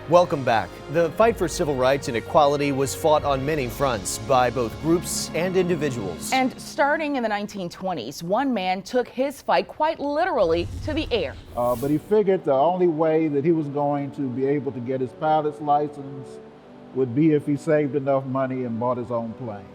Welcome back. The fight for civil rights and equality was fought on many fronts by both groups and individuals. And starting in the 1920s, one man took his fight quite literally to the air. But he figured the only way that he was going to be able to get his pilot's license would be if he saved enough money and bought his own plane.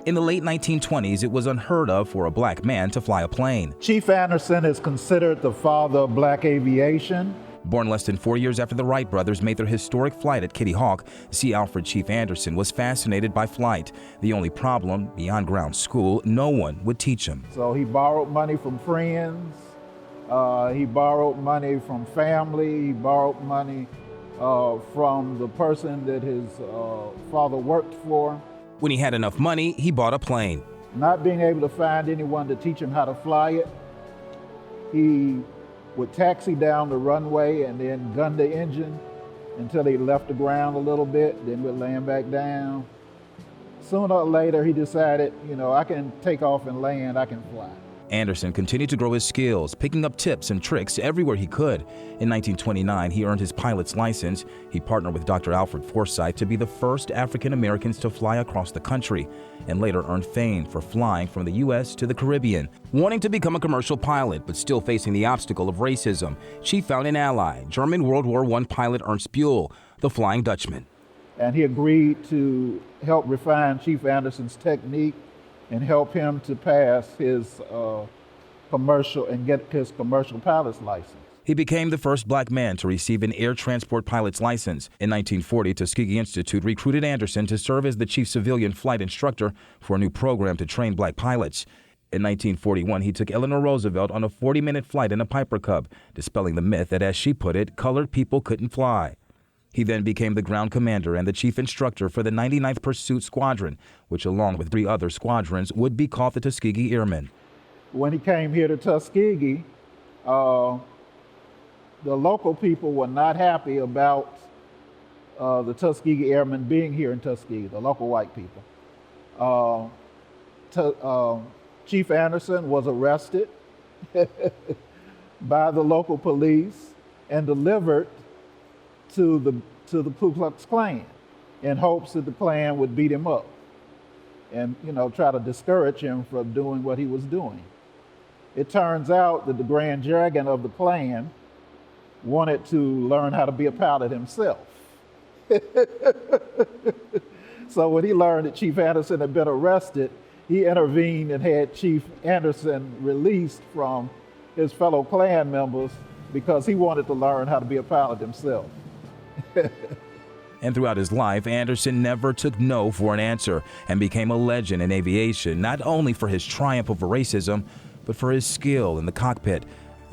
In the late 1920s, it was unheard of for a black man to fly a plane. Chief Anderson is considered the father of black aviation. Born less than 4 years after the Wright brothers made their historic flight at Kitty Hawk, C. Alfred Chief Anderson was fascinated by flight. The only problem, beyond ground school, no one would teach him. So he borrowed money from friends, he borrowed money from family, he borrowed money from the person that his father worked for. When he had enough money, he bought a plane. Not being able to find anyone to teach him how to fly it, he would taxi down the runway and then gun the engine until he left the ground a little bit, then would land back down. Sooner or later, he decided, I can take off and land, I can fly. Anderson continued to grow his skills, picking up tips and tricks everywhere he could. In 1929, he earned his pilot's license. He partnered with Dr. Alfred Forsyth to be the first African Americans to fly across the country, and later earned fame for flying from the U.S. to the Caribbean. Wanting to become a commercial pilot, but still facing the obstacle of racism, Chief found an ally, German World War I pilot Ernst Buell, the Flying Dutchman. And he agreed to help refine Chief Anderson's technique and help him to pass his get his commercial pilot's license. He became the first black man to receive an air transport pilot's license. In 1940, Tuskegee Institute recruited Anderson to serve as the chief civilian flight instructor for a new program to train black pilots. In 1941, he took Eleanor Roosevelt on a 40-minute flight in a Piper Cub, dispelling the myth that, as she put it, colored people couldn't fly. He then became the ground commander and the chief instructor for the 99th Pursuit Squadron, which along with 3 other squadrons would be called the Tuskegee Airmen. When he came here to Tuskegee, the local people were not happy about the Tuskegee Airmen being here in Tuskegee, the local white people. Chief Anderson was arrested by the local police and delivered to the Ku Klux Klan in hopes that the Klan would beat him up and try to discourage him from doing what he was doing. It turns out that the Grand Dragon of the Klan wanted to learn how to be a pilot himself. So when he learned that Chief Anderson had been arrested, he intervened and had Chief Anderson released from his fellow Klan members because he wanted to learn how to be a pilot himself. And throughout his life, Anderson never took no for an answer and became a legend in aviation, not only for his triumph over racism, but for his skill in the cockpit.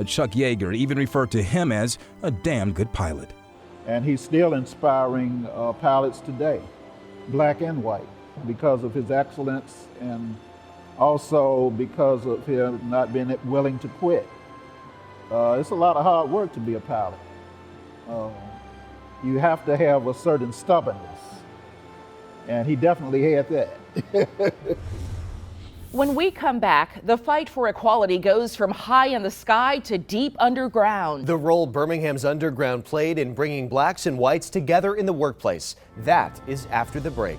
Chuck Yeager even referred to him as a damn good pilot. And he's still inspiring pilots today, black and white, because of his excellence and also because of him not being willing to quit. It's a lot of hard work to be a pilot. You have to have a certain stubbornness, and he definitely had that. When we come back, the fight for equality goes from high in the sky to deep underground. The role Birmingham's underground played in bringing blacks and whites together in the workplace. That is after the break.